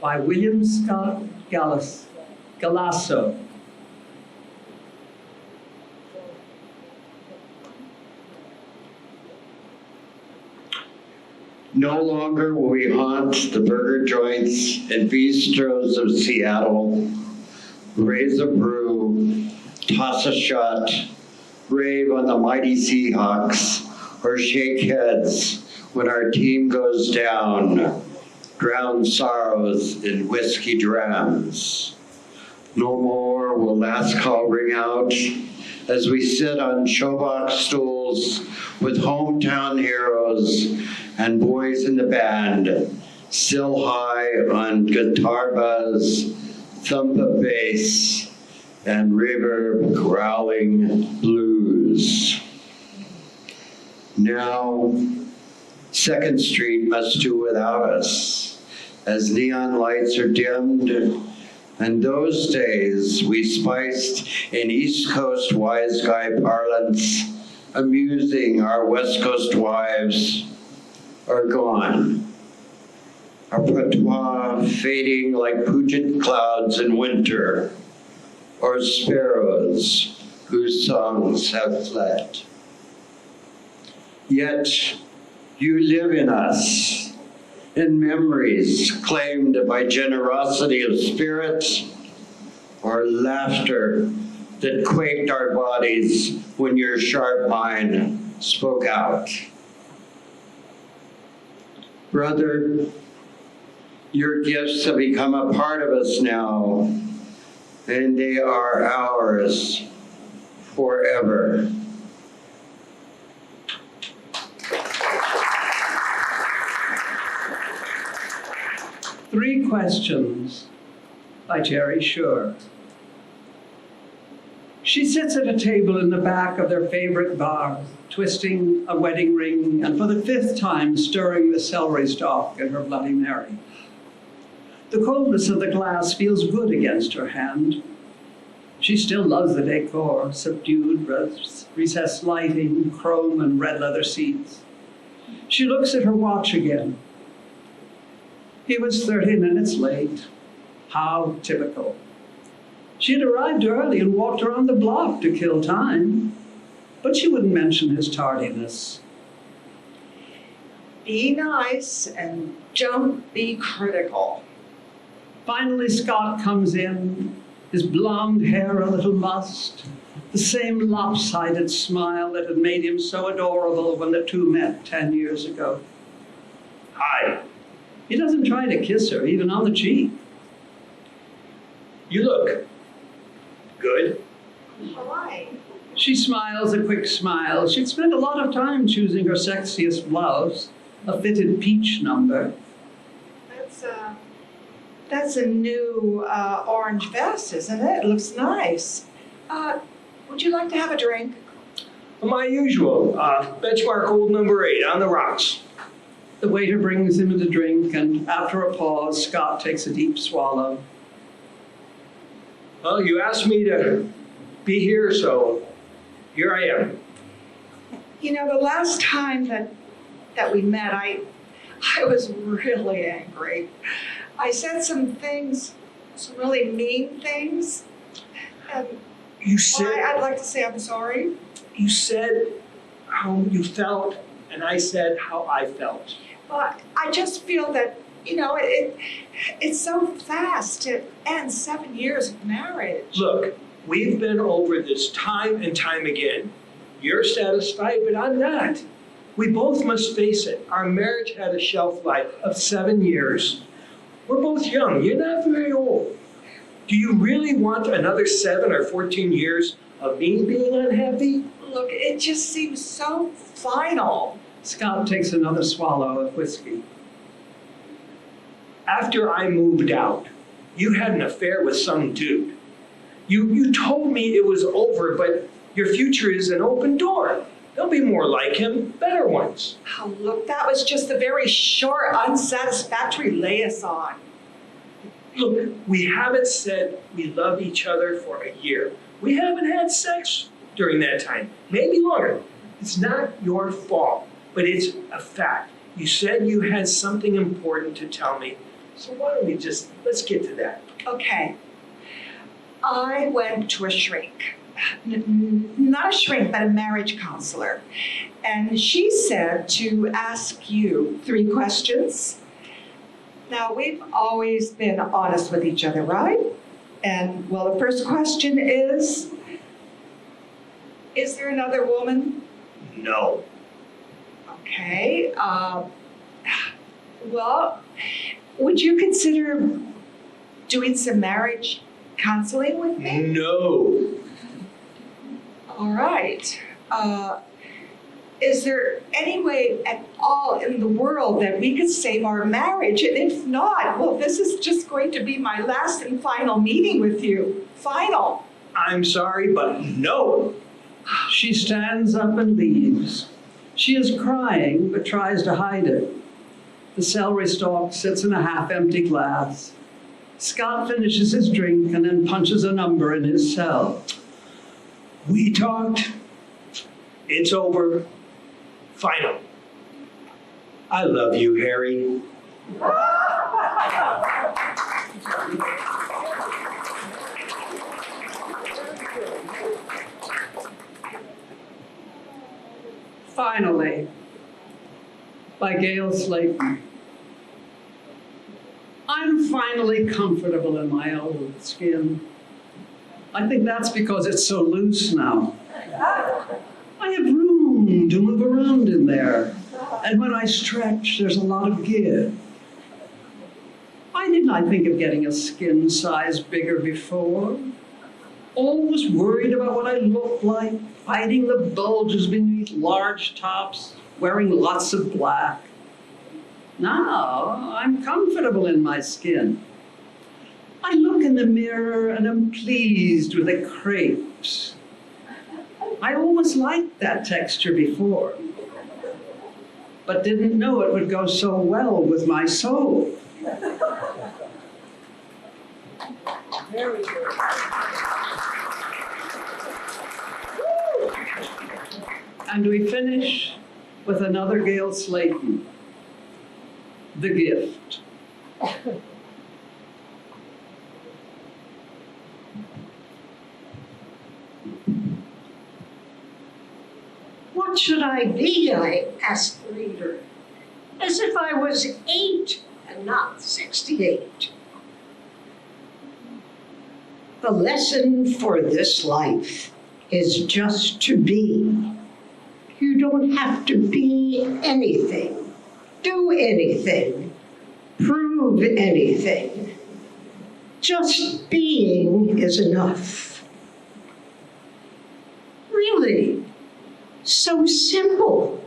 by William Scott Galasso. No longer will we haunt the burger joints and bistros of Seattle, raise a brew, toss a shot, rave on the mighty Seahawks, or shake heads when our team goes down, drown sorrows in whiskey drams. No more will last call ring out as we sit on showbox stools with hometown heroes and boys in the band, still high on guitar buzz, thump of bass, and reverb growling blues. Now, 2nd Street must do without us, as neon lights are dimmed, and those days we spiced in East Coast wise guy parlance, amusing our West Coast wives, are gone. Our patois fading like Puget clouds in winter, or sparrows whose songs have fled. Yet you live in us, in memories claimed by generosity of spirit, or laughter that quaked our bodies when your sharp mind spoke out. Brother, your gifts have become a part of us now, and they are ours forever. Three Questions by Jerry Shore. She sits at a table in the back of their favorite bar, twisting a wedding ring and for the 5th time stirring the celery stalk in her Bloody Mary. The coldness of the glass feels good against her hand. She still loves the decor, subdued recessed lighting, chrome and red leather seats. She looks at her watch again. He was 30 minutes late. How typical. She had arrived early and walked around the block to kill time, but she wouldn't mention his tardiness. Be nice and don't be critical. Finally, Scott comes in, his blonde hair a little mussed, the same lopsided smile that had made him so adorable when the two met 10 years ago. Hi. He doesn't try to kiss her, even on the cheek. You look good. Why? She smiles a quick smile. She'd spent a lot of time choosing her sexiest blouse, a fitted peach number. That's a new orange vest, isn't it? It looks nice. Would you like to have a drink? My usual, benchmark old number 8 on the rocks. The waiter brings him a drink, and after a pause, Scott takes a deep swallow. Well, you asked me to be here, so here I am. You know, the last time that we met, I was really angry. I said some things, some really mean things. And You said, I'd like to say I'm sorry. you said how you felt, and I said how I felt. But I just feel that, you know, it's so fast to end 7 years of marriage. Look, we've been over this time and time again. You're satisfied, but I'm not. We both must face it. Our marriage had a shelf life of 7 years. We're both young. You're not very old. Do you really want another 7 or 14 years of me being unhappy? Look, it just seems so final. Scott takes another swallow of whiskey. After I moved out, you had an affair with some dude. You told me it was over, but your future is an open door. There'll be more like him, better ones. Oh, look, that was just a very short, unsatisfactory liaison. Look, we haven't said we love each other for a year. We haven't had sex during that time, maybe longer. It's not your fault, but it's a fact. You said you had something important to tell me, so why don't we let's get to that. Okay. I went to a shrink. Not a shrink, but a marriage counselor. And she said to ask you 3 questions. Now, we've always been honest with each other, right? And, well, the first question is there another woman? No. Okay. Well, would you consider doing some marriage counseling with me? No. All right. Is there any way at all in the world that we could save our marriage? And if not, well, this is just going to be my last and final meeting with you. Final. I'm sorry, but no. She stands up and leaves. She is crying, but tries to hide it. The celery stalk sits in a half-empty glass. Scott finishes his drink and then punches a number in his cell. We talked. It's over. Final. I love you, Harry. Finally, by Gail Slayton. I'm finally comfortable in my old skin. I think that's because it's so loose now. I have room to move around in there, and when I stretch, there's a lot of give. Why didn't I think of getting a skin size bigger before? Always worried about what I looked like, hiding the bulges beneath large tops, wearing lots of black. Now, I'm comfortable in my skin. I look in the mirror and am pleased with the crepes. I always liked that texture before, but didn't know it would go so well with my soul. Very good. And we finish with another Gail Slayton, The Gift. What should I be? I asked the reader, as if I was 8 and not 68. The lesson for this life is just to be. You don't have to be anything, do anything, prove anything. Just being is enough. Really, so simple,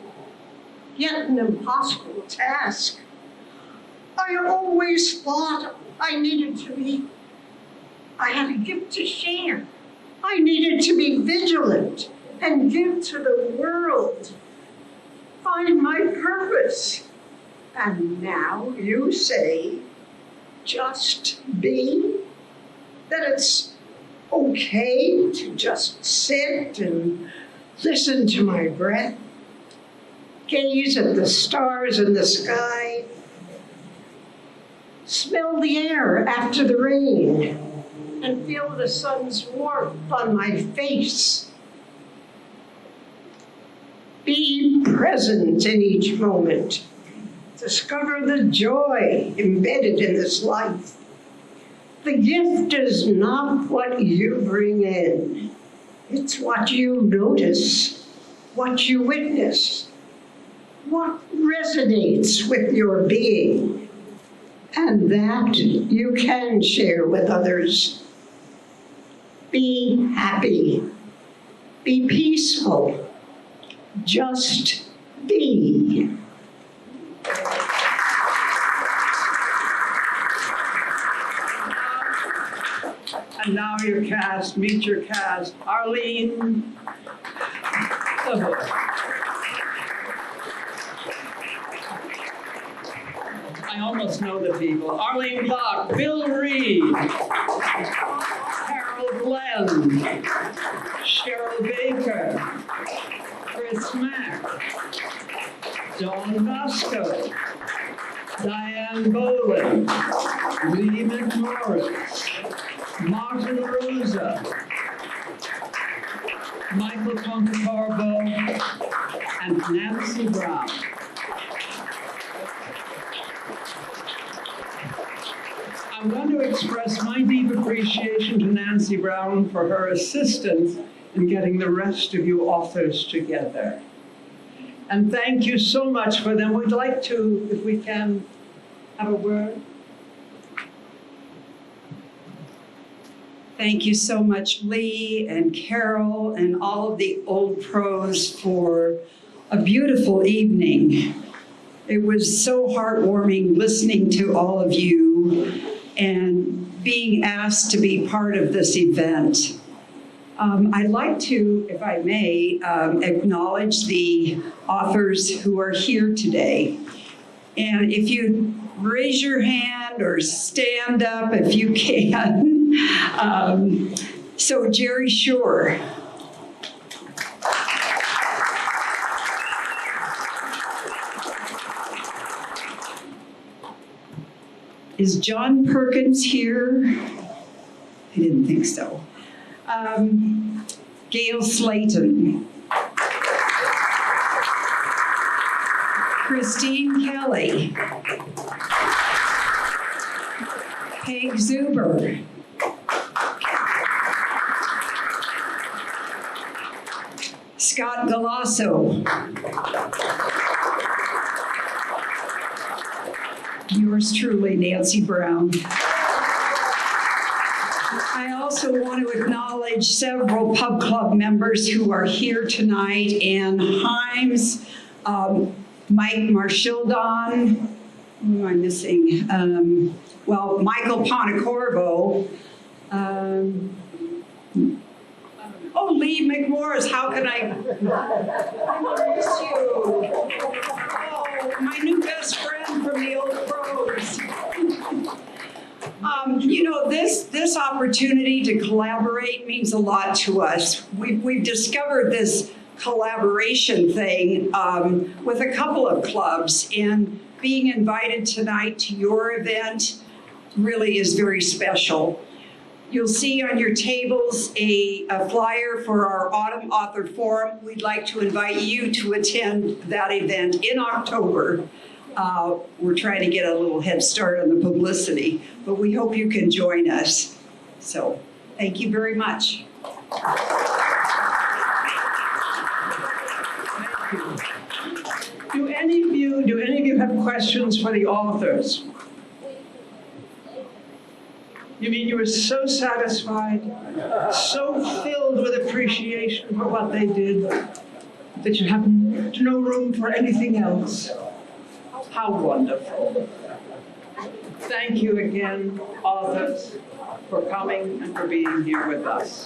yet an impossible task. I always thought I had a gift to share. I needed to be vigilant and give to the world, find my purpose. And now you say, just be, that it's okay to just sit and listen to my breath, gaze at the stars in the sky, smell the air after the rain, and feel the sun's warmth on my face. Be present in each moment. Discover the joy embedded in this life. The gift is not what you bring in. It's what you notice, what you witness, what resonates with your being, and that you can share with others. Be happy. Be peaceful. Just be. And now your cast, meet your cast. Arlene. I almost know the people. Arlene Block, Bill Reed, Carol Glenn, Cheryl Baker, Chris Mack, Dawn Vasco, Diane Boland, Lee McMorris, Martin Rosa, Michael Concarbo, and Nancy Brown. I'm going to express my deep appreciation to Nancy Brown for her assistance in getting the rest of you authors together. And thank you so much for them. We'd like to, if we can, have a word. Thank you so much, Lee and Carol and all of the old pros for a beautiful evening. It was so heartwarming listening to all of you and being asked to be part of this event. I'd like to, if I may, acknowledge the authors who are here today. And if you raise your hand or stand up if you can. So Jerry Shore. Is John Perkins here? I didn't think so. Gail Slayton. Christine Kelly. Peg Zuber. Scott Galasso. Yours truly, Nancy Brown. I also want to acknowledge several pub club members who are here tonight: Ann Himes, Mike Marshildon, who am I missing? Michael Ponacorvo, Lee McMorris, how can I miss you? Oh, my new best friend from the old pros. This opportunity to collaborate means a lot to us. We've discovered this collaboration thing with a couple of clubs, and being invited tonight to your event really is very special. You'll see on your tables a flyer for our Autumn Author Forum. We'd like to invite you to attend that event in October. We're trying to get a little head start on the publicity, but we hope you can join us. So, thank you very much. Do any of you have questions for the authors? You mean you were so satisfied, so filled with appreciation for what they did, that you have no room for anything else? How wonderful. Thank you again, authors, for coming and for being here with us.